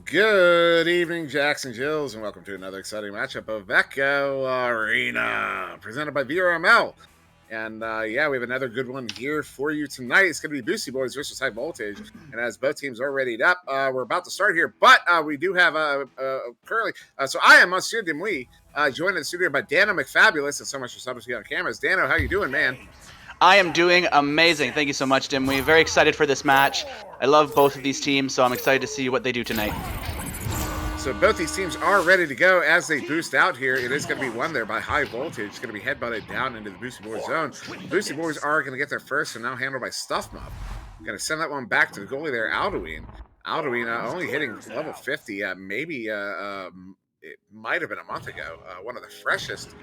Good evening, Jackson Jills, and welcome to another exciting matchup of Echo Arena, presented by VRML. And yeah, we have another good one here for you tonight. It's going to be Boosty Boys versus High Voltage. And as both teams are readied up, we're about to start here. But we do have currently, so I am SirDimwi, joined in the studio by Dano McFabulous, and so much for something to be on cameras. Dano, how you doing, man? I am doing amazing. Thank you so much, Dimwi. Very excited for this match. I love both of these teams, so I'm excited to see what they do tonight. So both these teams are ready to go as they boost out here. It is going to be won there by High Voltage. It's going to be headbutted down into the Boosty Boys zone. The Boosty Boys are going to get there first, and now handled by StuffMuff. Going to send that one back to the goalie there, Alduin. Alduin only hitting level 50. Maybe it might have been a month ago. One of the freshest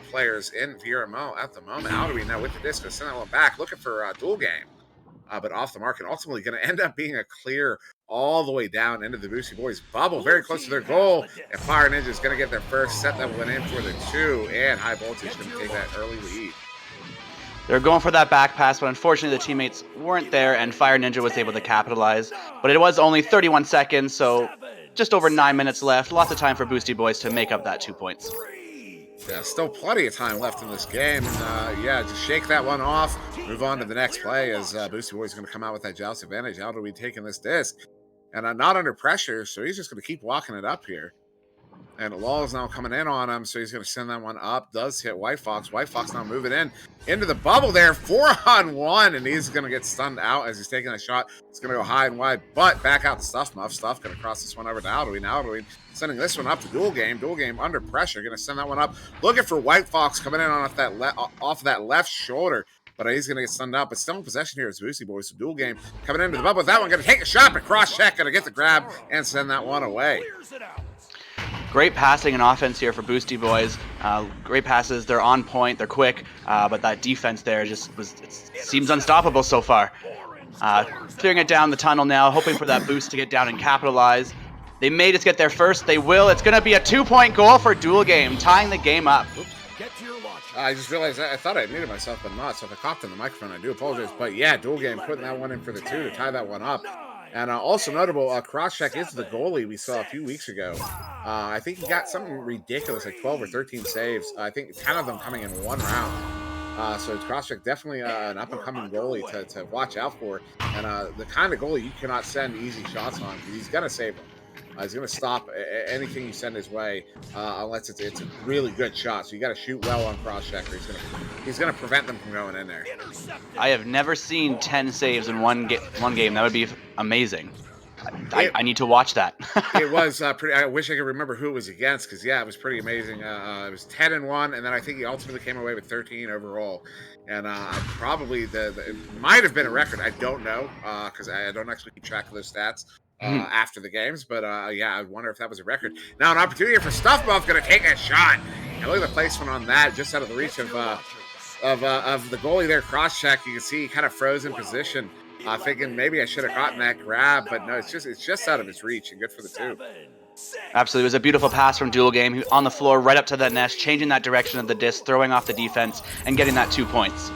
players in VRML at the moment. Alduin now with the disc, going to send that one back, looking for dual game. But off the mark, and ultimately going to end up being a clear all the way down into the Boosty Boys bubble, very close to their goal. And Fire Ninja is going to get their first, set that one in for the 2, and High Voltage going to take that early lead. They're going for that back pass, but unfortunately the teammates weren't there, and Fire Ninja was able to capitalize. But it was only 31 seconds, so just over 9 minutes left. Lots of time for Boosty Boys to make up that 2 points. Yeah, still plenty of time left in this game. And yeah, just shake that one off. Move on to the next play as Boosty Boys going to come out with that joust advantage. How do we taking this disc? And not under pressure, so he's just going to keep walking it up here. And Law is now coming in on him, so he's going to send that one up. Does hit White Fox. White Fox now moving in into the bubble there. 4-on-1, and he's going to get stunned out as he's taking a shot. It's going to go high and wide, but back out to StuffMuff. Stuff going to cross this one over to Alduin. Alduin sending this one up to Dual Game. Dual Game under pressure. Going to send that one up. Looking for White Fox coming in off that left shoulder. But he's going to get stunned out. But still in possession here is Boosty Boys. So Dual Game coming into the bubble with that one. Going to take a shot, but cross-check. Going to get the grab and send that one away. Great passing and offense here for Boosty Boys. Great passes. They're on point. They're quick. But that defense there seems unstoppable so far. Clearing it down the tunnel now, hoping for that boost to get down and capitalize. They may just get there first. They will. It's going to be a 2-point goal for Dual Game, tying the game up. I just realized I thought I muted myself, but not. So if I coughed in the microphone, I do apologize. But yeah, Dual Game putting that one in for the 2 to tie that one up. And also notable, Crosscheck is the goalie we saw a few weeks ago. I think he got something ridiculous, like 12 or 13 saves. I think 10 of them coming in one round. So Crosscheck definitely an up-and-coming goalie to watch out for. And the kind of goalie you cannot send easy shots on. He's going to save them. He's going to stop anything you send his way unless it's a really good shot. So you got to shoot well on Crosscheck, or he's going to prevent them from going in there. I have never seen 10 saves in one game. That would be amazing. I need to watch that. It was pretty. I wish I could remember who it was against, because yeah, it was pretty amazing. It was 10-1, and then I think he ultimately came away with 13 overall. And probably it might have been a record. I don't know, because I don't actually keep track of those stats after the games. But yeah, I wonder if that was a record. Now an opportunity for StuffMuff, going to take a shot. And look at the placement on that, just out of the reach of the goalie there. Crosscheck, you can see he kind of froze in position. Thinking maybe I should have gotten that grab, but no, it's just out of his reach, and good for the 2. Absolutely. It was a beautiful pass from Dual Game. He on the floor right up to that nest, changing that direction of the disc, throwing off the defense, and getting that 2 points.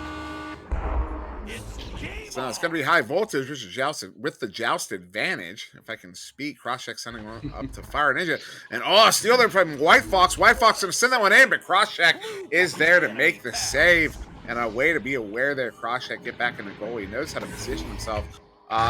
So it's going to be High Voltage versus Jousted with the Joust advantage. If I can speak, Crosscheck sending one up to Fire Ninja. And steal there from White Fox. White Fox going to send that one in, but Crosscheck is there to make the save. And a way to be aware there, Crosscheck get back in the goal. He knows how to position himself.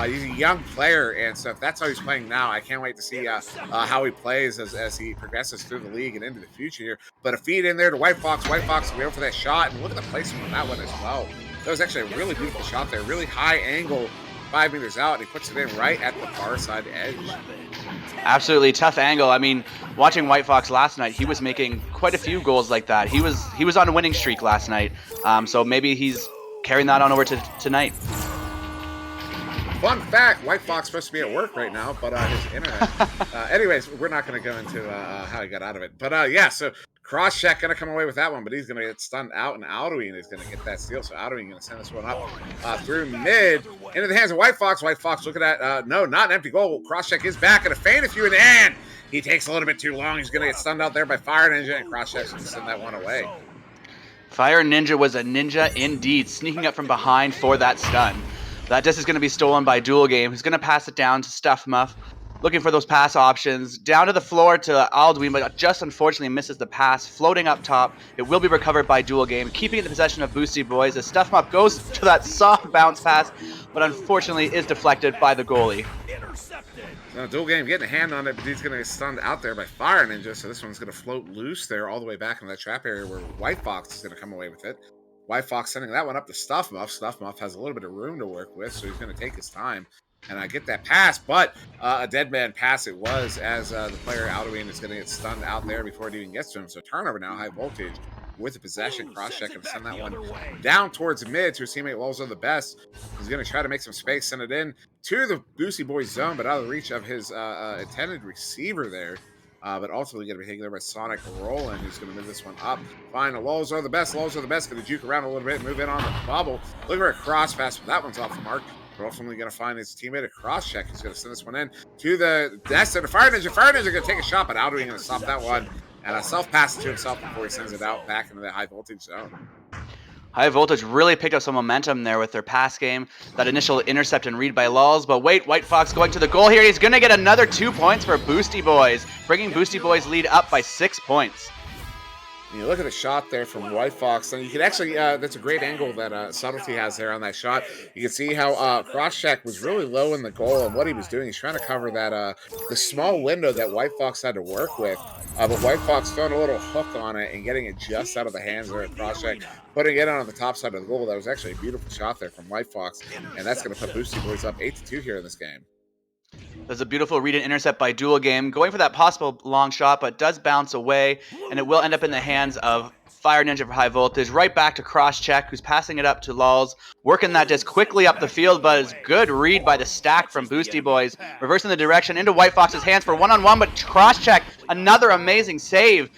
He's a young player, and so if that's how he's playing now, I can't wait to see how he plays as he progresses through the league and into the future here. But a feed in there to White Fox. White Fox will go for that shot, and look at the placement on that one as well. That was actually a really beautiful shot there. Really high angle, 5 meters out, and he puts it in right at the far side edge. Absolutely tough angle. I mean, watching White Fox last night, he was making quite a few goals like that. He was on a winning streak last night, so maybe he's carrying that on over to tonight. Fun fact, White Fox supposed to be at work right now, but his internet. Anyways, we're not going to go into how he got out of it. But yeah, so Crosscheck going to come away with that one, but he's going to get stunned out, and Alduin is going to get that steal. So Alduin going to send this one up through mid into the hands of White Fox. White Fox looking at, no, not an empty goal. Crosscheck is back and a feint a few in the hand. He takes a little bit too long. He's going to get stunned out there by Fire Ninja, and Crosscheck's going to send that one away. Fire Ninja was a ninja indeed, sneaking up from behind for that stun. That disc is going to be stolen by Dual Game, who's going to pass it down to StuffMuff. looking for those pass options. Down to the floor to Alduin, but just unfortunately misses the pass. Floating up top. It will be recovered by Dual Game, keeping it in the possession of Boosty Boys as StuffMuff goes to that soft bounce pass, but unfortunately is deflected by the goalie. Now, Dual Game getting a hand on it, but he's going to get stunned out there by Fire Ninja, so this one's going to float loose there all the way back into that trap area where White Fox is going to come away with it. White Fox sending that one up to StuffMuff. StuffMuff has a little bit of room to work with, so he's going to take his time and get that pass, but a dead man pass it was as the player Alduin is going to get stunned out there before it even gets to him. So turnover now, High Voltage with the possession, cross-check and send that one down towards mid to his teammate Lozo the Best. He's going to try to make some space, send it in to the Boosty Boys zone, but out of the reach of his intended receiver there. But ultimately going to be taken there by Sonic Roland, who's going to move this one up. Fine, Lozo the Best. Lozo the Best going to juke around a little bit, move in on the bubble. Look for a cross pass, but that one's off the mark. But ultimately going to find his teammate a cross check. He's going to send this one in to the nest of the Fire Ninja. Fire Ninja going to take a shot, but Alduin going to stop that one. And a self-pass to himself before he sends it out back into the High Voltage zone. High Voltage really picked up some momentum there with their pass game. That initial intercept and read by Lulz. But wait, White Fox going to the goal here. He's going to get another 2 points for Boosty Boys, bringing Boosty Boys lead up by 6 points. You look at the shot there from White Fox, and you can actually, that's a great angle that Subtlety has there on that shot. You can see how Crosscheck was really low in the goal, and what he was doing, he's trying to cover that the small window that White Fox had to work with. But White Fox throwing a little hook on it and getting it just out of the hands there at Crosscheck, putting it on the top side of the goal. That was actually a beautiful shot there from White Fox, and that's going to put Boosty Boys up 8-2 here in this game. There's a beautiful read and intercept by Dual Game, going for that possible long shot, but does bounce away, and it will end up in the hands of Fire Ninja for High Voltage. Right back to Crosscheck, who's passing it up to Lulz, working that disc quickly up the field, but it's good read by the stack from Boosty Boys, reversing the direction into White Fox's hands for one-on-one, but Crosscheck, another amazing save.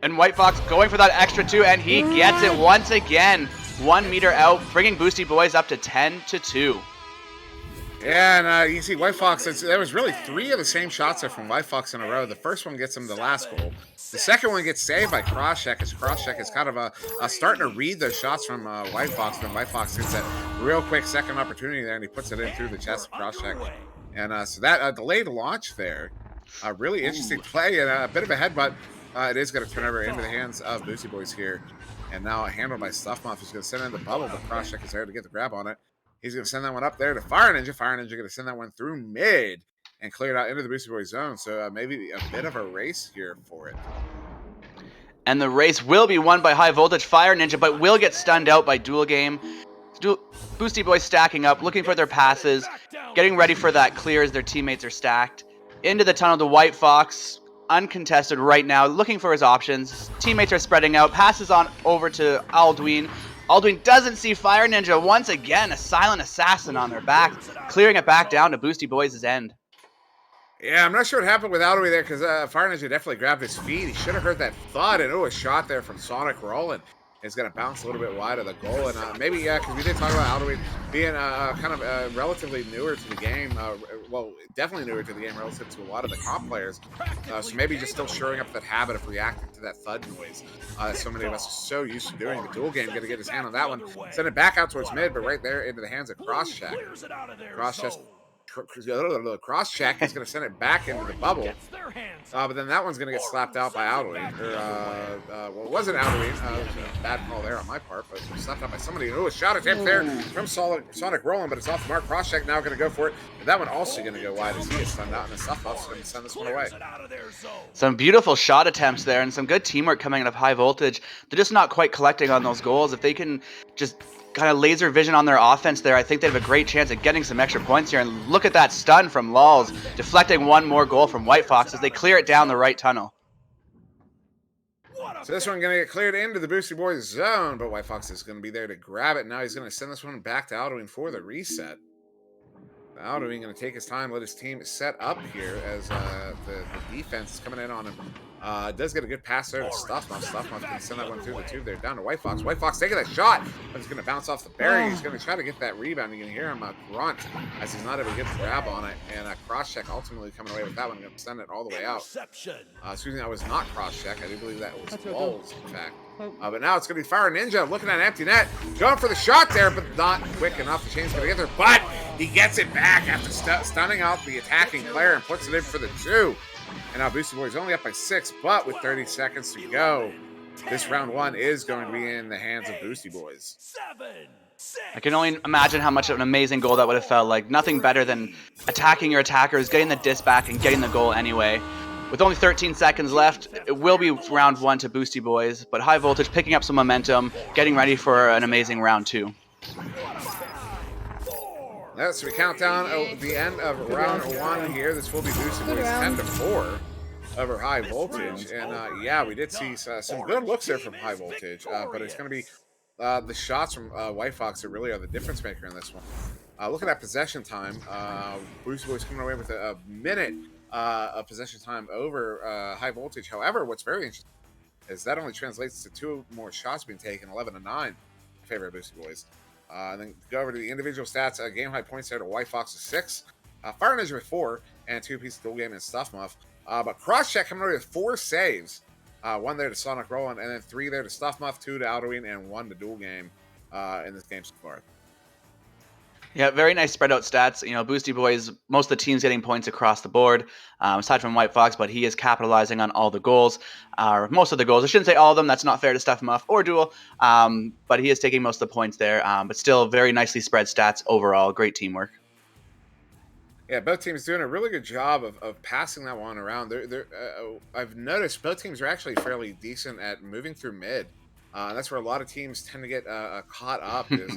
And White Fox going for that extra 2, and he gets it once again. 1 meter out, bringing Boosty Boys up to 10-2. Yeah, and you see White Fox, there was really 3 of the same shots there from White Fox in a row. The first one gets him the last goal. The second one gets saved by Crosscheck, as Crosscheck is kind of starting to read those shots from White Fox. When White Fox gets that real quick second opportunity there, and he puts it in through the chest of Crosscheck. And so that delayed launch there, really interesting play, and a bit of a headbutt. It is going to turn over into the hands of Boosty Boys here. And now handled by StuffMuff, who's going to send in the bubble, but Crosscheck is there to get the grab on it. He's going to send that one up there to Fire Ninja. Fire Ninja going to send that one through mid and clear it out into the Boosty Boys zone. So maybe a bit of a race here for it. And the race will be won by High Voltage Fire Ninja, but will get stunned out by Dual Game. Boosty Boys stacking up, looking for their passes, getting ready for that clear as their teammates are stacked. Into the tunnel to White Fox, uncontested right now, looking for his options. Teammates are spreading out, passes on over to Alduin. Alduin doesn't see Fire Ninja. Once again, a silent assassin on their back, clearing it back down to Boosty Boys' end. Yeah, I'm not sure what happened with Alduin there, because Fire Ninja definitely grabbed his feet. He should have heard that thud, and a shot there from Sonic Roland. It's going to bounce a little bit wide of the goal, and maybe, because we did talk about Alduin being kind of relatively newer to the game. Well, definitely newer to the game relative to a lot of the comp players. So maybe just still shoring up that habit of reacting to that thud noise that so many of us are so used to doing. The Dual Game going to get his hand on that one. Send it back out towards mid, but right there into the hands of Crosscheck. Crosscheck is going to send it back into the bubble. But then that one's going to get slapped out by Alduin. Well, it wasn't Alduin. Bad call there on my part, but it was slapped out by somebody. A shot attempt there from Sonic Roland, but it's off the mark. Crosscheck now going to go for it. But that one also going to go wide as he gets stunned out, and the StuffMuff's going to send this one away. Some beautiful shot attempts there, and some good teamwork coming out of High Voltage. They're just not quite collecting on those goals. If they can just kind of laser vision on their offense there, I think they have a great chance at getting some extra points here. And look at that stun from Lulz, deflecting one more goal from White Fox as they clear it down the right tunnel. So this one going to get cleared into the Boosty Boys zone, but White Fox is going to be there to grab it. Now he's going to send this one back to Alduin for the reset. Alduin going to take his time, let his team set up here as the defense is coming in on him. Does get a good pass there to StuffMuff. StuffMuff can send that one through the tube there down to White Fox. White Fox taking that shot, but it's going to bounce off the barrier. He's going to try to get that rebound. You can hear him grunt as he's not able to get the grab on it. And Crosscheck ultimately coming away with that one. Going to send it all the way out. Excuse me, that was not Crosscheck. I do believe that was Lulz, in fact. But now it's going to be Fire Ninja looking at an empty net. Going for the shot there, but not quick enough. The chain's going to get there. But He gets it back after stunning out the attacking player and puts it in for the 2. And now Boosty Boys only up by 6, but with 30 seconds to go, this round 1 is going to be in the hands of Boosty Boys. I can only imagine how much of an amazing goal that would have felt like. Nothing better than attacking your attackers, getting the disc back, and getting the goal anyway. With only 13 seconds left, it will be round 1 to Boosty Boys, but High Voltage picking up some momentum, getting ready for an amazing round 2. So we count down the end of round 1 here. This will be Boosty Boys 10-4 over High Voltage. And yeah, we did see some good looks there from High Voltage, but it's going to be the shots from White Fox that really are the difference maker in this one. Looking at possession time, Boosty Boys coming away with a minute of possession time over High Voltage. However, what's very interesting is that only translates to 2 more shots being taken, 11-9 in favor of Boosty Boys. And then go over to the individual stats. Game high points there to White Fox with 6, Fire Ninja with 4, and 2 pieces of dual game and Stuff Muff. But Crosscheck coming away with 4 saves. 1 there to Sonic Roland, and then 3 there to Stuff Muff, 2 to Aldwin, and 1 to Dual Game in this game so far. Yeah, very nice spread out stats. You know, Boosty Boys, most of the teams getting points across the board, aside from White Fox, but he is capitalizing on all the goals, most of the goals. I shouldn't say all of them. That's not fair to Stuff Muff or Dual, but he is taking most of the points there. But still, very nicely spread stats overall. Great teamwork. Yeah, both teams doing a really good job of passing that one around. I've noticed both teams are actually fairly decent at moving through mid. That's where a lot of teams tend to get caught up is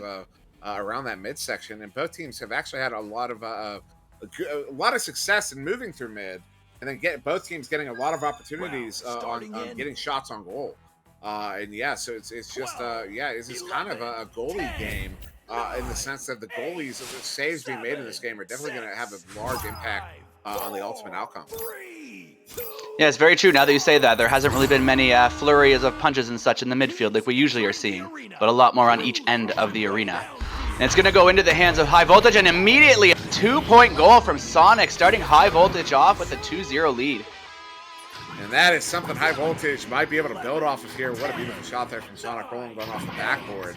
around that midsection, and both teams have actually had a lot of success in moving through mid, and then both teams getting a lot of opportunities on getting shots on goal. And yeah, so it's just it's just kind of a goalie game in the sense that the goalies, the saves being made in this game are definitely going to have a large impact on the ultimate outcome. Yeah, it's very true. Now that you say that, there hasn't really been many flurries of punches and such in the midfield like we usually are seeing, but a lot more on each end of the arena. And it's going to go into the hands of High Voltage, and immediately a 2-point goal from Sonic, starting High Voltage off with a 2-0 lead. And that is something High Voltage might be able to build off of here. What a beautiful shot there from Sonic Roland going off the backboard.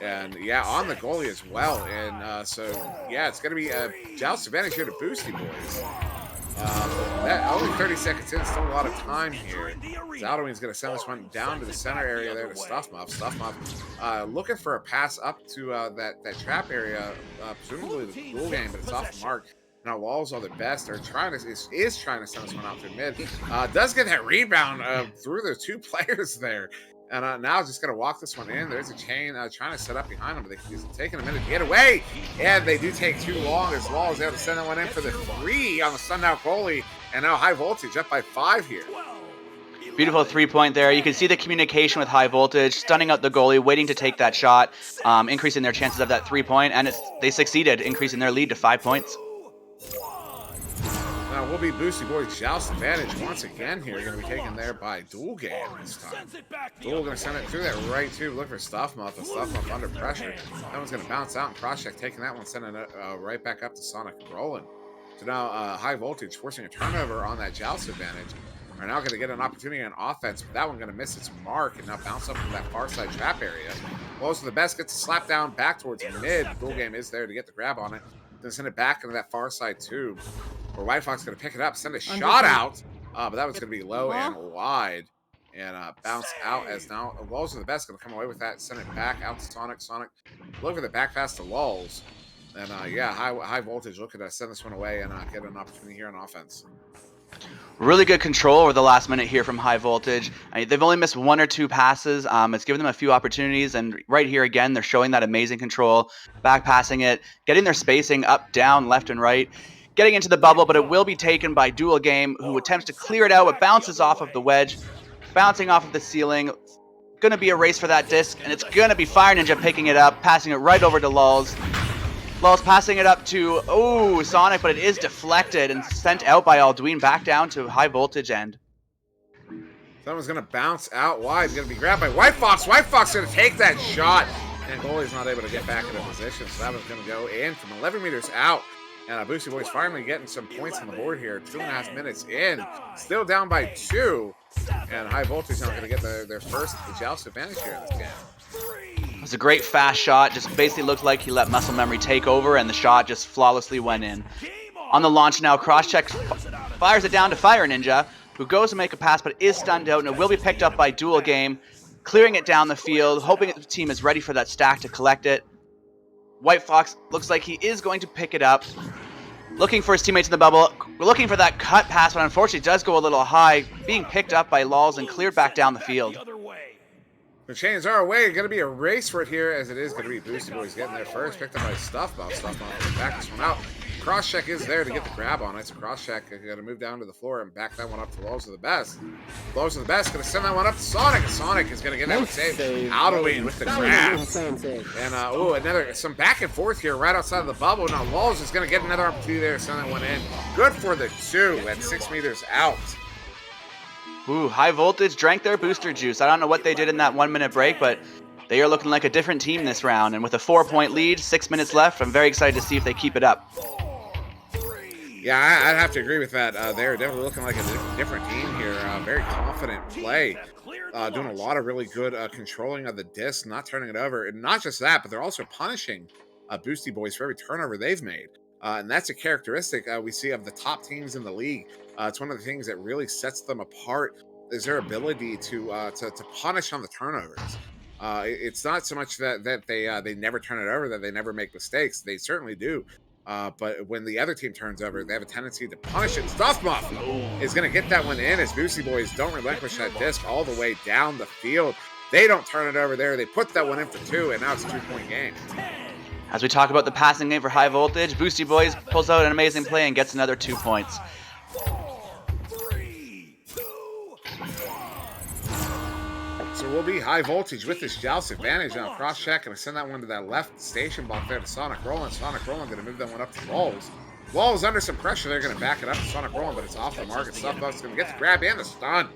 And yeah, on the goalie as well. And so yeah, it's going to be a joust advantage here to Boosty Boys. That only 30 seconds in, still a lot of time here. Zaldwin's going to send this one down to the center area there to Stuff Muff. Stuff Muff looking for a pass up to that trap area, presumably the dual game, but it's off the mark. Now Walls are the best. They're trying to is trying to send this one out through mid. Does get that rebound through the 2 players there. And now just going to walk this one in. There's a chain trying to set up behind him, but he's taking a minute to get away. And they do take too long as Wall is able to send that one in for the 3 on the sundown goalie. And now High Voltage up by 5 here. Beautiful 3-point there. You can see the communication with High Voltage, stunning out the goalie, waiting to take that shot, increasing their chances of that 3-point. And they succeeded, increasing their lead to 5 points. Now will be Boosty Boys joust advantage once again here. Going to be taken there by Dual Game this time. Dual going to send it through that right tube. Look for Stuff Muff. Stuff Muff under pressure. That one's going to bounce out, and Crosscheck taking that one, sending it right back up to Sonic Roland. So now High Voltage forcing a turnover on that joust advantage. Are now going to get an opportunity on offense, but that one going to miss its mark and now bounce up from that far side trap area. Close to the best, gets a slap down back towards mid. Dual Game is there to get the grab on it. Then send it back into that far side tube. Where White Fox going to pick it up, send a shot out, but that was going to be low and wide, and bounce out as now Lulz are the best, going to come away with that, send it back out to Sonic. Sonic look for the back pass to Lulz, and yeah, high Voltage looking to send this one away and get an opportunity here on offense. Really good control over the last minute here from High Voltage. They've only missed 1 or 2 passes. It's given them a few opportunities, and right here again, they're showing that amazing control, back passing it, getting their spacing up, down, left, and right. Getting into the bubble, but it will be taken by Dual Game, who attempts to clear it out, but bounces off of the wedge, bouncing off of the ceiling. Going to be a race for that disc, and it's going to be Fire Ninja picking it up, passing it right over to Lulz. Lulz passing it up to, Sonic, but it is deflected and sent out by Aldwin back down to High Voltage end. Someone's going to bounce out wide. It's going to be grabbed by White Fox. White Fox going to take that shot, and goalie's not able to get back into position, so that one's going to go in from 11 meters out. And Boosty Boys finally getting some points on the board here. 2.5 minutes in. Still down by 2. And High Voltage now going to get their first joust advantage here in this game. It's a great fast shot. Just basically looked like he let muscle memory take over, and the shot just flawlessly went in. On the launch now, Crosscheck fires it down to Fire Ninja, who goes to make a pass but is stunned out, and it will be picked up by Dual Game, clearing it down the field, hoping that the team is ready for that stack to collect it. White Fox looks like he is going to pick it up, looking for his teammates in the bubble. We're looking for that cut pass, but unfortunately does go a little high, being picked up by Lulz and cleared back down the field. The chains are away. Going to be a race for it here, as it is going to be Boosty Boys getting there first. Picked up by Stuffbuff. Stuffbuff will back this one out. Crosscheck is there to get the grab on it. So Crosscheck going to move down to the floor and back that one up to Lulz of the Best. Lulz of the Best going to send that one up to Sonic. And Sonic is going to get that one saved. Halloween with the grab. And some back and forth here right outside of the bubble. Now Lulz is going to get another opportunity there to send that one in. Good for the 2 at 6 meters out. Ooh, High Voltage drank their booster juice. I don't know what they did in that 1 minute break, but they are looking like a different team this round. And with a 4-point lead, 6 minutes left, I'm very excited to see if they keep it up. Yeah, I'd have to agree with that. They're definitely looking like a different team here. Very confident play. Doing a lot of really good controlling of the disc, not turning it over. And not just that, but they're also punishing Boosty Boys for every turnover they've made. And that's a characteristic we see of the top teams in the league. It's one of the things that really sets them apart is their ability to punish on the turnovers. It's not so much that they never turn it over, that they never make mistakes. They certainly do. But when the other team turns over, they have a tendency to punish it. Stuffbuff is going to get that one in as Boosty Boys don't relinquish that disc all the way down the field. They don't turn it over there. They put that one in for 2, and now it's a 2-point game. As we talk about the passing game for High Voltage, Boosty Boys pulls out an amazing play and gets another 2 points. So we'll be High Voltage with this Joust advantage now. Crosscheck going to send that one to that left station block there to Sonic Roland. Sonic Roland going to move that one up to Lulz. Lulz under some pressure. They're going to back it up to Sonic Roland, but it's off the mark. Stuffbuff's going to get the grab and the stun.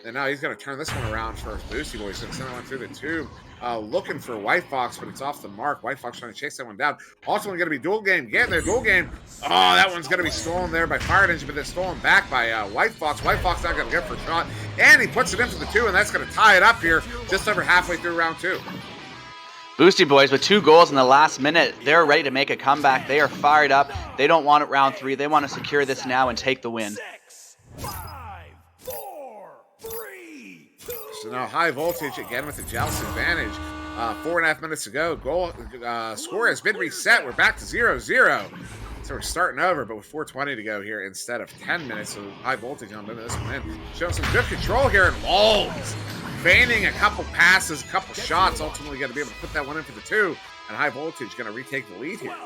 And now he's going to turn this one around for Boosty Boys. He's going to send that one through the tube. Looking for White Fox, but it's off the mark. White Fox trying to chase that one down. Ultimately going to be Dual Game. Getting there, Dual Game. Oh, that one's going to be stolen there by Fire Ninja, but then stolen back by White Fox. White Fox not going to get for a shot. And he puts it in for the 2, and that's going to tie it up here just over halfway through round 2. Boosty Boys with 2 goals in the last minute. They're ready to make a comeback. They are fired up. They don't want it round 3. They want to secure this now and take the win. 6, 5, 4, 3, 2. So now High Voltage again with the Joust advantage. 4.5 minutes to go. Goal score has been reset. We're back to 0-0. So we're starting over, but with 4:20 to go here instead of 10 minutes. So High Voltage on this one in. Showing some good control here, and Lulz feigning a couple passes, a couple shots. Ultimately going to be able to put that one in for the 2. And High Voltage going to retake the lead here.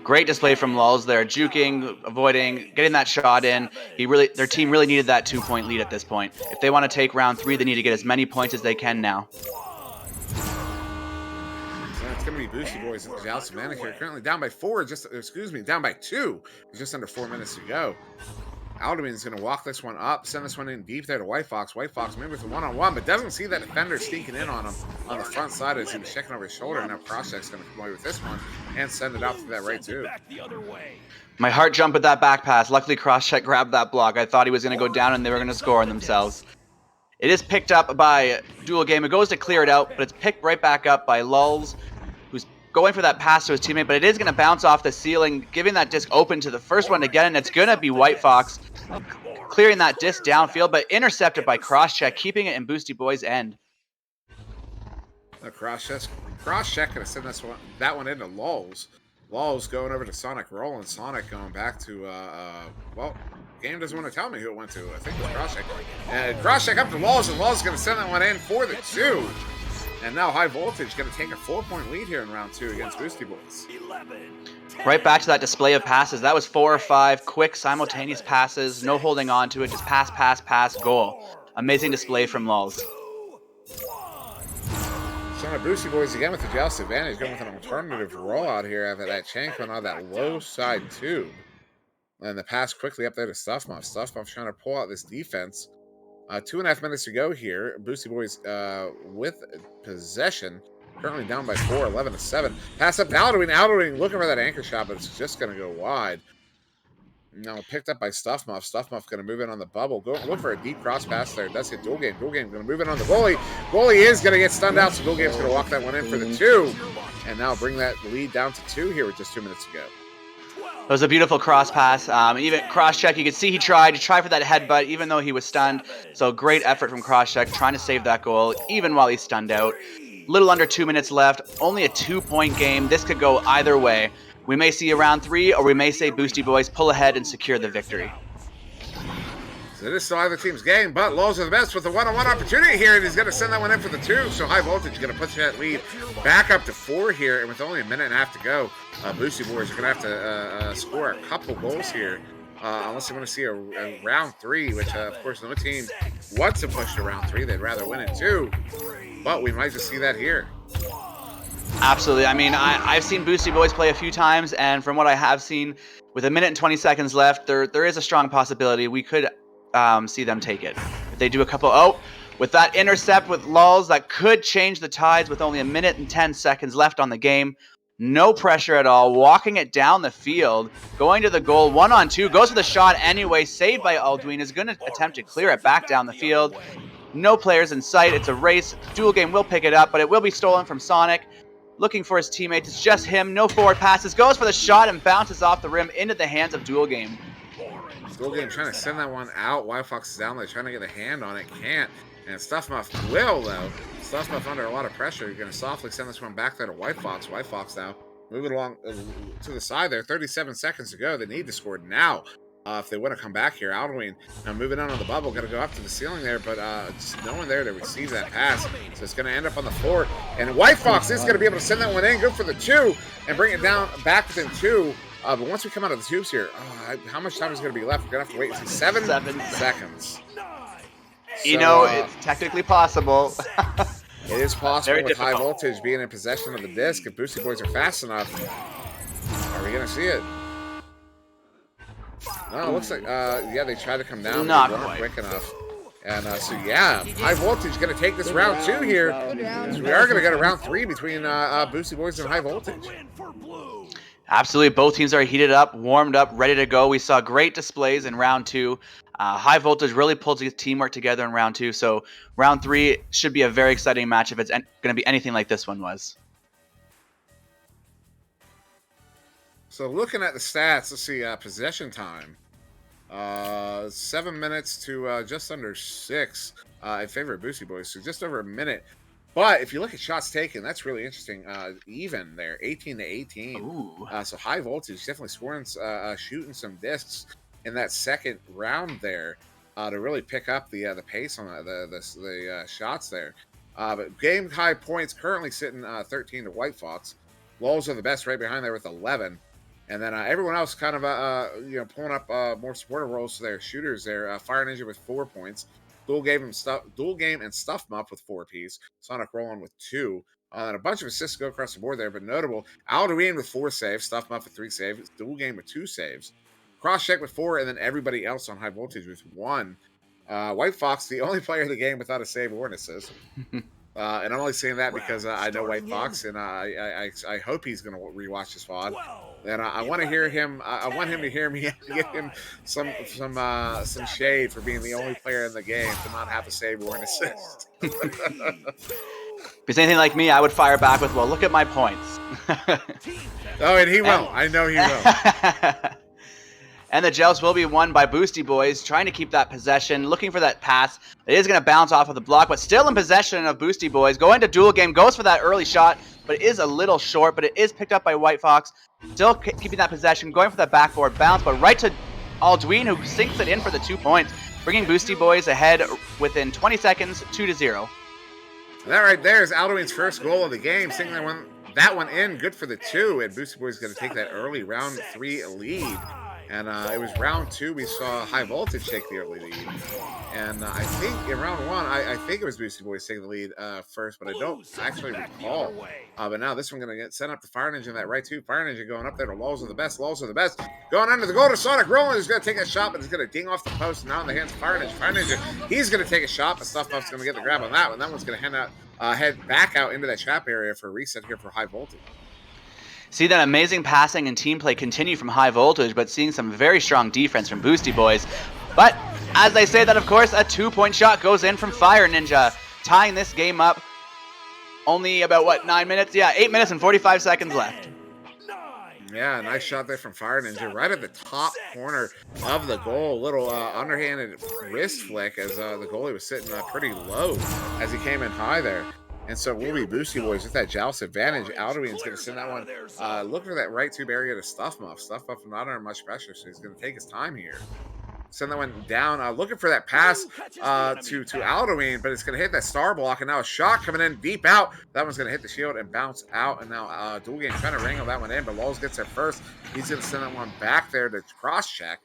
Great display from Lulz there, juking, avoiding, getting that shot in. Their team really needed that 2-point lead at this point. If they want to take round 3, they need to get as many points as they can now. It's going to be Boosty Boys at the Joust advantage here. Currently down by 4, down by 2. Just under 4 minutes to go. Alderman is going to walk this one up, send this one in deep there to White Fox. White Fox maybe with a one-on-one, but doesn't see that defender sneaking in on him on the front side as he was checking over his shoulder. Now Crosscheck's going to come away with this one and send it out to that right too. My heart jumped at that back pass. Luckily, Crosscheck grabbed that block. I thought he was going to go down and they were going to score on themselves. It is picked up by Dual Game. It goes to clear it out, but it's picked right back up by Lulz, who's going for that pass to his teammate, but it is going to bounce off the ceiling, giving that disc open to the first one to get, and it's going to be White Fox clearing that disc downfield, but intercepted by Crosscheck, keeping it in Boosty Boy's end. Crosscheck going to send that one into Lulz. Lulz going over to Sonic Roland. Sonic going back to, well, game doesn't want to tell me who it went to. I think it was Crosscheck. And Crosscheck up to Lulz, and Lulz is going to send that one in for the 2. And now High Voltage going to take a 4-point lead here in round 2 against Boosty Boys. Right back to that display of passes. That was 4 or 5 quick simultaneous passes, no holding on to it, just pass, pass, pass, goal. Amazing display from Lulz. So now Boosty Boys again with the Joust advantage, going with an alternative rollout here after that chain coming on that low side tube. And the pass quickly up there to Stuffbuff. Stuffbuff trying to pull out this defense. 2.5 minutes to go here. Boosty Boys with possession. Currently down by 4, 11-7. Pass up to Alderwing. Alderwing looking for that anchor shot, but it's just going to go wide. No, picked up by Stuffmuff. Stuffmuff going to move in on the bubble. Go look for a deep cross pass there. Does hit Dual Game. Dual Game going to move in on the goalie. Goalie is going to get stunned out, so Dual Game's going to walk that one in for the 2. And now bring that lead down to 2 here with just 2 minutes to go. It was a beautiful cross pass. Even cross check, you could see he tried for that headbutt, even though he was stunned. So great effort from cross check, trying to save that goal, even while he's stunned out. Little under 2 minutes left. Only a 2-point game. This could go either way. We may see a round 3, or we may say Boosty Boys pull ahead and secure the victory. So it is still either team's game, but Lowe's are the best with a one-on-one opportunity here, and he's going to send that one in for the 2. So High Voltage is going to push that lead back up to 4 here, and with only a minute and a half to go, Boosty Boys are going to have to score a couple goals here, unless they want to see a round 3, which, of course, no team wants to push to round 3. They'd rather win it 2, but we might just see that here. Absolutely. I mean, I've seen Boosty Boys play a few times, and from what I have seen, with a minute and 20 seconds left, there is a strong possibility we could see them take it. If they do a couple... Oh, with that intercept with Lulz, that could change the tides with only a minute and 10 seconds left on the game. No pressure at all. Walking it down the field, going to the goal, 1-on-2, goes for the shot anyway, saved by Aldwin, is going to attempt to clear it back down the field. No players in sight. It's a race. Dual Game will pick it up, but it will be stolen from Sonic. Looking for his teammates. It's just him. No forward passes. Goes for the shot and bounces off the rim into the hands of Dual Game. Dual Game trying to send that one out. White Fox is down there trying to get a hand on it. Can't. And Stuffmuff will, though. Stuffmuff under a lot of pressure. You're going to softly send this one back there to White Fox. White Fox now moving along to the side there. 37 seconds to go. They need to score now. If they want to come back here. Aldwin now moving on the bubble. Going to go up to the ceiling there, but just no one there to receive that pass. So it's going to end up on the floor. And White Fox is going to be able to send that one in. Go for the 2 and bring it down back within 2. But once we come out of the tubes here, how much time is going to be left? We're going to have to wait and see 7 seconds. You know, it's technically possible. It is possible with High Voltage being in possession of the disc. If Boosty Boys are fast enough, are we going to see it? No, it looks like, yeah, they tried to come down. Not they weren't quite quick enough. And so, yeah, High Voltage is going to take this round 2 here. So we are going to get a round 3 between Boosty Boys and High Voltage. Absolutely. Both teams are heated up, warmed up, ready to go. We saw great displays in round 2. High Voltage really pulled his teamwork together in round 2. So round 3 should be a very exciting match if it's going to be anything like this one was. So looking at the stats, let's see, possession time. 7 minutes to just under 6 in favor of Boosty Boys. So just over a minute. But if you look at shots taken, that's really interesting. Even there, 18-18. So High Voltage definitely scoring, shooting some discs in that second round there to really pick up the pace on the shots there. But game high points currently sitting 13 to White Fox. Lulz are the best right behind there with 11. And then everyone else kind of pulling up more supportive roles to their shooters there. Fire Ninja with 4 points. Dual Game and Stuffmuff with 4 apiece. Sonic rolling with 2. And a bunch of assists go across the board there, but notable. Alduin with 4 saves. Stuffmuff with 3 saves. Dual Game with 2 saves. Crosscheck with 4, and then everybody else on High Voltage with 1. White Fox, the only player in the game without a save or an assist. And I'm only saying that because I know White Fox, and I hope he's going to rewatch this VOD. And I want to hear him. I want him to hear me give him some shade for being the only player in the game to not have a save or an assist. If it's anything like me, I would fire back with, "Well, look at my points." Oh, and he will. I know he will. And the joust will be won by Boosty Boys, trying to keep that possession, looking for that pass. It is going to bounce off of the block, but still in possession of Boosty Boys. Going to Dual Game, goes for that early shot, but it is a little short, but it is picked up by White Fox. Still keeping that possession, going for that backboard bounce, but right to Aldwin, who sinks it in for the 2 points, bringing Boosty Boys ahead within 20 seconds, 2-0. And that right there is Aldwin's first goal of the game, sinking that one in, good for the 2, and Boosty Boys going to take that early round 3 lead. And it was round 2 we saw High Voltage take the early lead. And I think in round 1, I think it was Boosty Boys taking the lead first, but I don't actually recall. But now this one going to get sent up to Fire Ninja in that right 2. Fire Ninja going up there to Lulz are the best. Lulz are the best. Going under the goal to Sonic. Rolling is going to take a shot, but it's going to ding off the post. Now in the hands of Fire Ninja. Fire Ninja, he's going to take a shot, but Stuffmuff's going to get the grab on that one. That one's going to head back out into that trap area for a reset here for High Voltage. See that amazing passing and team play continue from High Voltage, but seeing some very strong defense from Boosty Boys. But as they say that, of course, a 2-point shot goes in from Fire Ninja, tying this game up. Only about, what, 9 minutes? Yeah, 8 minutes and 45 seconds left. Yeah, nice shot there from Fire Ninja, right at the top corner of the goal. Little underhanded wrist flick as the goalie was sitting pretty low as he came in high there. And so we'll be Boosty Boys with that joust advantage. Alduin's going to send that one, looking for that right tube area to SputnikKobra. SputnikKobra not under much pressure, so he's going to take his time here. Send that one down, looking for that pass to Alduin, but it's going to hit that star block, and now a shot coming in deep out. That one's going to hit the shield and bounce out, and now Dual Game trying to wrangle that one in, but Lols gets there first. He's going to send that one back there to cross-check.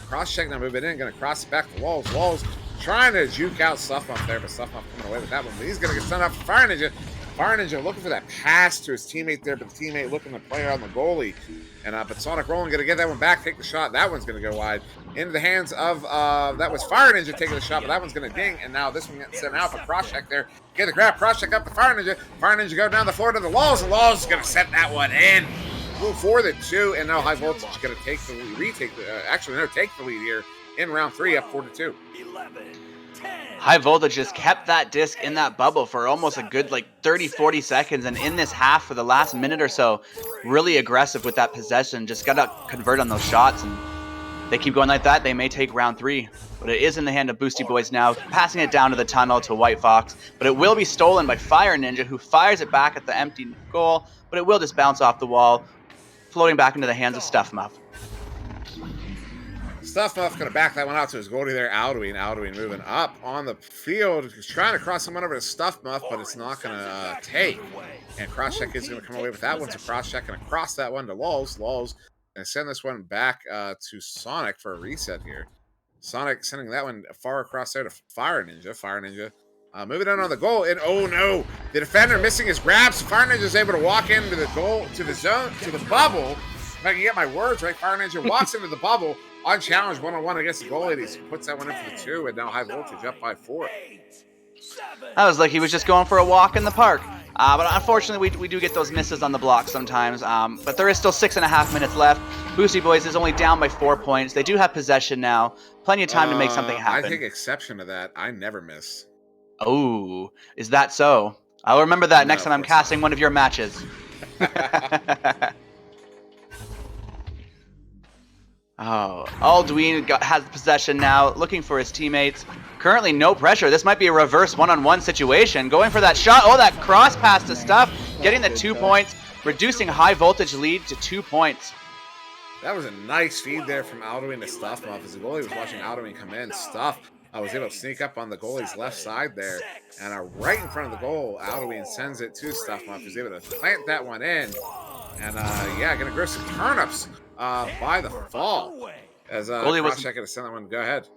Cross-check now moving in, going to cross it back to Lols. Lols trying to juke out SputnikKobra there, but SputnikKobra coming away with that one, but he's going to get sent up for Fire Ninja. Fire Ninja looking for that pass to his teammate there, but the teammate looking to play on the goalie. And but Sonic Rolling going to get that one back, take the shot. That one's going to go wide into the hands of, that was Fire Ninja taking the shot, but that one's going to ding. And now this one gets sent out, but cross-check there. Get the grab, cross-check up to Fire Ninja. Fire Ninja go down the floor to the Lols, and Lols is going to set that one in. Move for the 2, and now High Voltage is going to take the lead, take the lead here in round 3, up 4-2. High Voltage just kept that disc in that bubble for almost a good 30-40 seconds, and in this half for the last minute or so, really aggressive with that possession. Just got to convert on those shots, and they keep going like that, they may take round 3. But it is in the hand of Boosty Boys now, passing it down to the tunnel to White Fox, but it will be stolen by Fire Ninja, who fires it back at the empty goal, but it will just bounce off the wall, floating back into the hands of SputnikKobra. SputnikKobra going to back that one out to his goalie there, Alduin. Alduin moving up on the field. He's trying to cross someone over to SputnikKobra, but it's not going to take. And cross-check is going to come away with that one. So cross-check and across that one to Lols. Lols going to send this one back to Sonic for a reset here. Sonic sending that one far across there to Fire Ninja. Fire Ninja moving in on the goal. And oh no, the defender missing his grabs. Fire Ninja is able to walk into the goal, to the zone, to the bubble. If I can get my words right, Fire Ninja walks into the bubble. Unchallenged one-on-one against the goalie. He puts that one in for the 2, and now High Voltage up by 4. That was like he was just going for a walk in the park. But unfortunately, we do get those misses on the block sometimes. But there is still 6.5 minutes left. Boosty Boys is only down by 4 points. They do have possession now. Plenty of time to make something happen. I take exception to that. I never miss. Oh, is that so? I'll remember that next time I'm casting one of your matches. Oh, Alduin has possession now, looking for his teammates. Currently, no pressure. This might be a reverse one-on-one situation. Going for that shot. Oh, that cross pass to Stuff. Getting the 2 points, reducing High Voltage lead to 2 points. That was a nice feed there from Alduin to SputnikKobra. As the goalie was watching Alduin come in, SputnikKobra was able to sneak up on the goalie's left side there. And right in front of the goal, Alduin sends it to SputnikKobra, who's able to plant that one in. And, yeah, going to grow some turnips by the fall. As goalie was checking to send that one. Go ahead.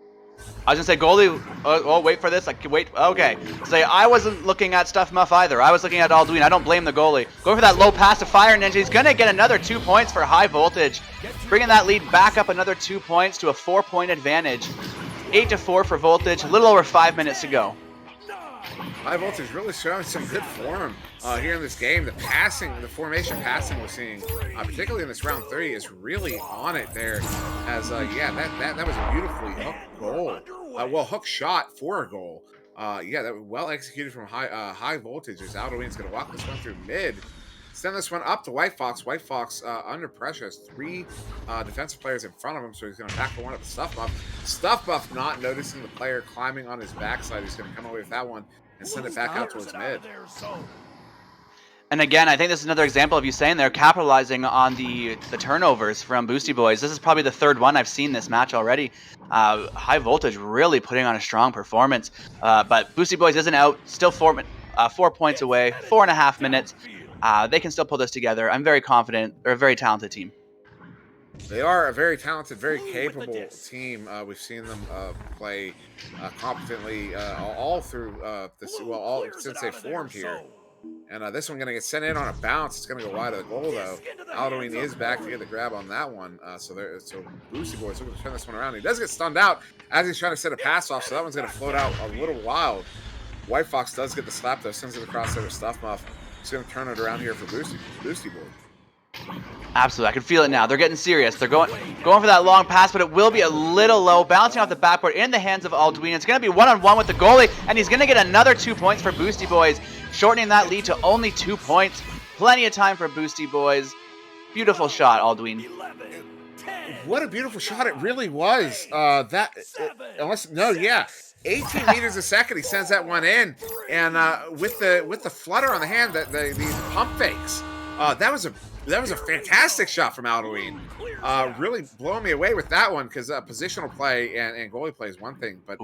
I was going to say, goalie, oh, wait for this. Wait, okay. Say, I wasn't looking at SputnikKobra either. I was looking at Alduin. I don't blame the goalie. Going for that low pass to Fire Ninja. He's going to get another 2 points for High Voltage. Bringing that lead back up another 2 points to a 4-point advantage. 8-4 for Voltage. A little over 5 minutes to go. High Voltage really showing some good form here in this game. The passing, the formation passing we're seeing, particularly in this round 3, is really on it there. As yeah, that was a beautifully hooked goal. Well, hook shot for a goal. Yeah, that was well executed from High Voltage. As Alduin's going to walk this one through mid. Send this one up to White Fox. White Fox under pressure has 3 defensive players in front of him, so he's going to back the one up to SputnikKobra. SputnikKobra not noticing the player climbing on his backside. He's going to come away with that one and send it back out towards mid. And again, I think this is another example of you saying they're capitalizing on the turnovers from Boosty Boys. This is probably the 3rd one I've seen this match already. High Voltage really putting on a strong performance. But Boosty Boys isn't out, still 4 points away, 4.5 minutes. They can still pull this together. I'm very confident. They're a very talented team. They are a very talented, very capable team. We've seen them play competently all through this. Well, all since they formed here. And this one going to get sent in on a bounce. It's going to go wide of the goal though. Alduin is back to get the grab on that one. So Boosty Boys looking to turn this one around. He does get stunned out as he's trying to set a pass off. So that one's going to float out a little wild. White Fox does get the slap though. Sends it across there to SputnikKobra. He's going to turn it around here for Boosty Boy. Absolutely, I can feel it now. They're getting serious. They're going for that long pass, but it will be a little low, bouncing off the backboard in the hands of Alduin. It's going to be one-on-one with the goalie, and he's going to get another 2 points for Boosty Boys, shortening that lead to only 2 points. Plenty of time for Boosty Boys. Beautiful shot, Alduin. What a beautiful shot it really was. Yeah. 18 meters a second, he sends that one in, and with the flutter on the hand, the pump fakes, that was a fantastic shot from Alduin. Really blowing me away with that one, because positional play and goalie play is one thing, but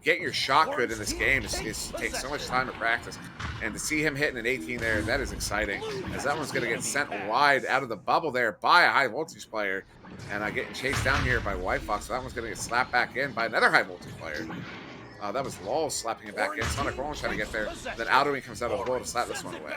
getting your shot good in this game takes so much time to practice, and to see him hitting an 18 there, that is exciting, as that one's going to get sent wide out of the bubble there by a high voltage player, and getting chased down here by White Fox, so that one's going to get slapped back in by another high voltage player. That was Lol slapping it back in. Sonic Rollins trying to get there. Then Alduin comes out of the goal to slap this one away.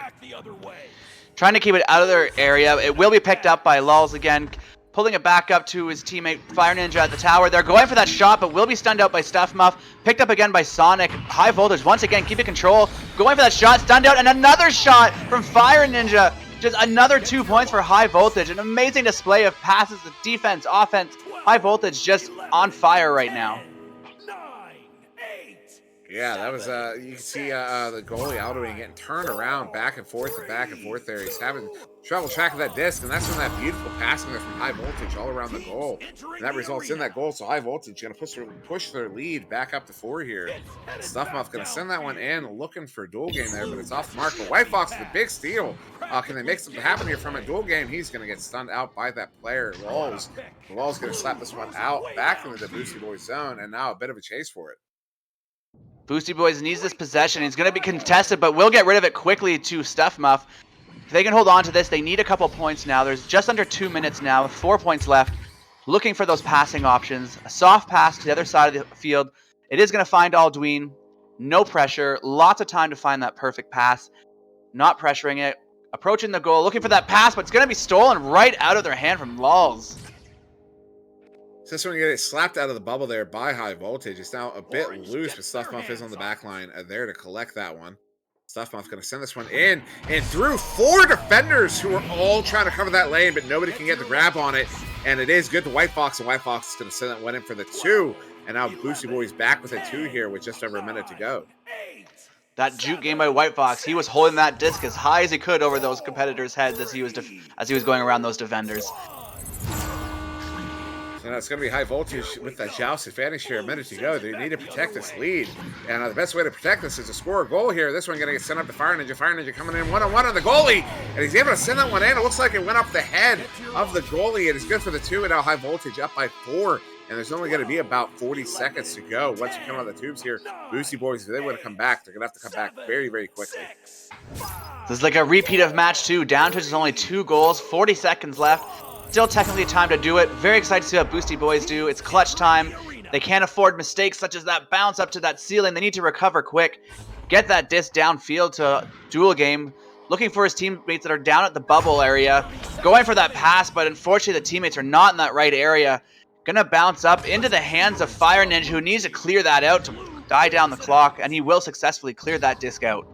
Trying to keep it out of their area. It will be picked up by Lulz again. Pulling it back up to his teammate Fire Ninja at the tower. They're going for that shot, but will be stunned out by Stuffmuff. Picked up again by Sonic. High voltage once again, keeping control. Going for that shot, stunned out, and another shot from Fire Ninja. Just another 2 points for High Voltage. An amazing display of passes, the defense, offense. High Voltage just on fire right now. Yeah, that was, you can see the goalie Alduin getting turned around back and forth there. He's having trouble tracking that disc, and that's from that beautiful passing there from High Voltage all around the goal. And that results in that goal, so High Voltage going to push their lead back up to 4 here. Stuffmuff going to send that one in, looking for a dual game there, but it's off the mark. But White Fox with a big steal. Can they make something happen here from a dual game? He's going to get stunned out by that player, Lulz. Lulz going to slap this one out back into the Boosty Boys zone, and now a bit of a chase for it. Boosty Boys needs this possession. He's going to be contested, but will get rid of it quickly to Stuffmuff. If they can hold on to this, they need a couple points now. There's just under 2 minutes now, with 4 points left. Looking for those passing options. A soft pass to the other side of the field. It is going to find Alduin. No pressure. Lots of time to find that perfect pass. Not pressuring it. Approaching the goal. Looking for that pass, but it's going to be stolen right out of their hand from Lulz. So this one gets slapped out of the bubble there by High Voltage. It's now a bit loose, but Stuffmuff is on the back line there to collect that one. Stuffmuff's going to send this one in and through 4 defenders who are all trying to cover that lane, but nobody can get the grab on it. And it is good to White Fox, and White Fox is going to send that one in for the 2. And now Boosty Boys back with a 2 here with just over a minute to go. That juke game by White Fox, he was holding that disc as high as he could over those competitors' heads as he was going around those defenders. So now it's going to be High Voltage with that joust advantage here. A minute to go. They need to protect this lead. And the best way to protect this is to score a goal here. This one going to get sent up to Fire Ninja. Fire Ninja coming in one-on-one on the goalie. And he's able to send that one in. It looks like it went off the head of the goalie. It is good for the 2. And now High Voltage up by 4. And there's only going to be about 40 seconds to go once you come out of the tubes here. Boosty Boys, if they want to come back, they're going to have to come back very, very quickly. This is like a repeat of match 2. Down to just only 2 goals. 40 seconds left. Still technically time to do it. Very excited to see what Boosty Boys do. It's clutch time. They can't afford mistakes such as that bounce up to that ceiling. They need to recover quick. Get that disc downfield to dual game. Looking for his teammates that are down at the bubble area. Going for that pass, but unfortunately the teammates are not in that right area. Gonna bounce up into the hands of Fire Ninja, who needs to clear that out to die down the clock, and he will successfully clear that disc out.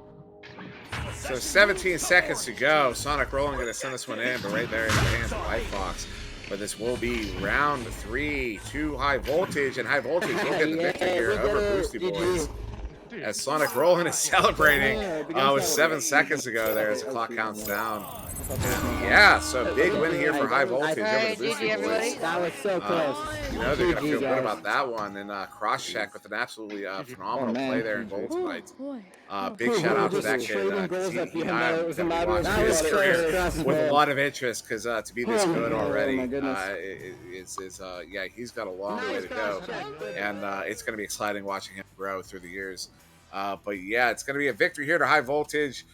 So 17 seconds to go. Sonic Rolling going to send this one in, but right there in the hands of White Fox. But this will be round 3 to High Voltage, and High Voltage will get the victory here over Boosty Boys. As Sonic Rolling is celebrating with 7 seconds to go there as the clock counts down. And yeah, so big win here for High Voltage over the Boosty Boys. That was so close. You know they're going to feel good about that one. And cross-check with an absolutely phenomenal play there in goal tonight. Big shout-out to that kid. His career with a lot of interest because to be this good already, he's got a long way to go. And it's going to be exciting watching him grow through the years. But yeah, it's going to be a victory here to High Voltage.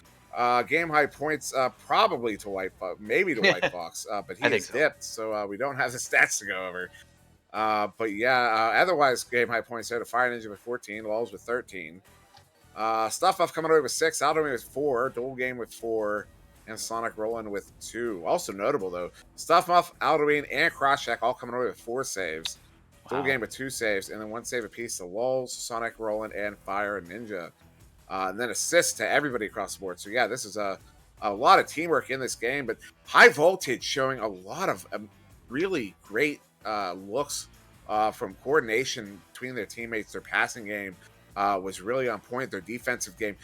Game high points probably to White Fox, maybe to White Fox, but he's dipped, so we don't have the stats to go over. But yeah, otherwise game high points there to Fire Ninja with 14, Lulz with 13. Stuffmuff coming away with 6, Alduin with 4, Dual Game with 4, and Sonic Rolling with 2. Also notable though, Stuffmuff, Alduin, and Crosscheck all coming away with 4 saves. Dual Game with 2 saves, and then 1 save apiece to Lulz, Sonic Rolling, and Fire Ninja. And then assists to everybody across the board. So yeah, this is a a lot of teamwork in this game, but High Voltage showing a lot of really great looks from coordination between their teammates. Their passing game was really on point. Their defensive game.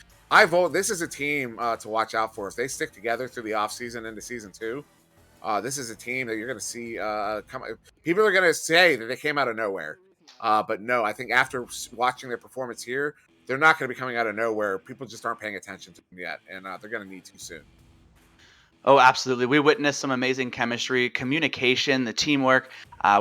This is a team to watch out for. If they stick together through the offseason into season 2, this is a team that you're going to see come. People are going to say that they came out of nowhere, but no, I think after watching their performance here, they're not going to be coming out of nowhere. People just aren't paying attention to them yet, and they're going to need to soon. Oh, absolutely. We witnessed some amazing chemistry, communication, the teamwork.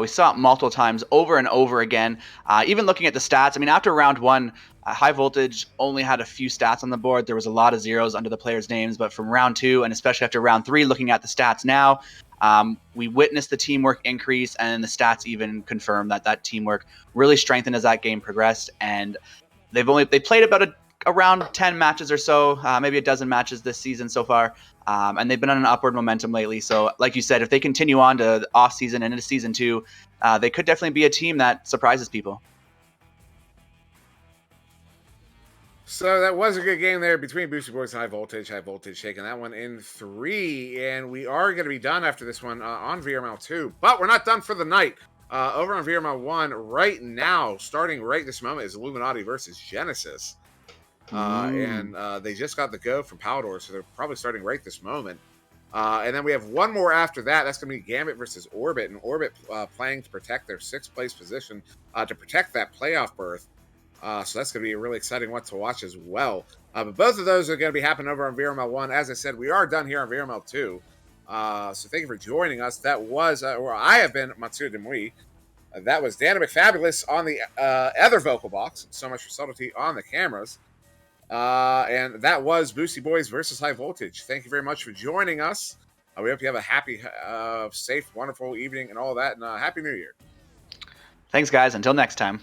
We saw it multiple times over and over again. Even looking at the stats, I mean, after round 1, High Voltage only had a few stats on the board. There was a lot of zeros under the players' names, but from round 2, and especially after round 3, looking at the stats now, we witnessed the teamwork increase, and the stats even confirm that teamwork really strengthened as that game progressed. And they played about around 10 matches or so, maybe a dozen matches this season so far. And they've been on an upward momentum lately. So like you said, if they continue on to the off season and into season 2, they could definitely be a team that surprises people. So that was a good game there between Boosty Boys and High Voltage. High Voltage shaking that one in 3. And we are going to be done after this one on VRML 2. But we're not done for the night. Over on VRML 1 right now, starting right this moment, is Illuminati versus Genesis. And they just got the go from Powdor, so they're probably starting right this moment. And then we have one more after that. That's going to be Gambit versus Orbit, and Orbit playing to protect their 6th place position, to protect that playoff berth. So that's going to be a really exciting one to watch as well. But both of those are going to be happening over on VRML 1. As I said, we are done here on VRML 2. So thank you for joining us. That was, I have been SirDimwi. That was Dana McFabulous on the other vocal box. So much for subtlety on the cameras. And that was Boosty Boys versus High Voltage. Thank you very much for joining us. We hope you have a happy, safe, wonderful evening and all that. And Happy New Year. Thanks, guys. Until next time.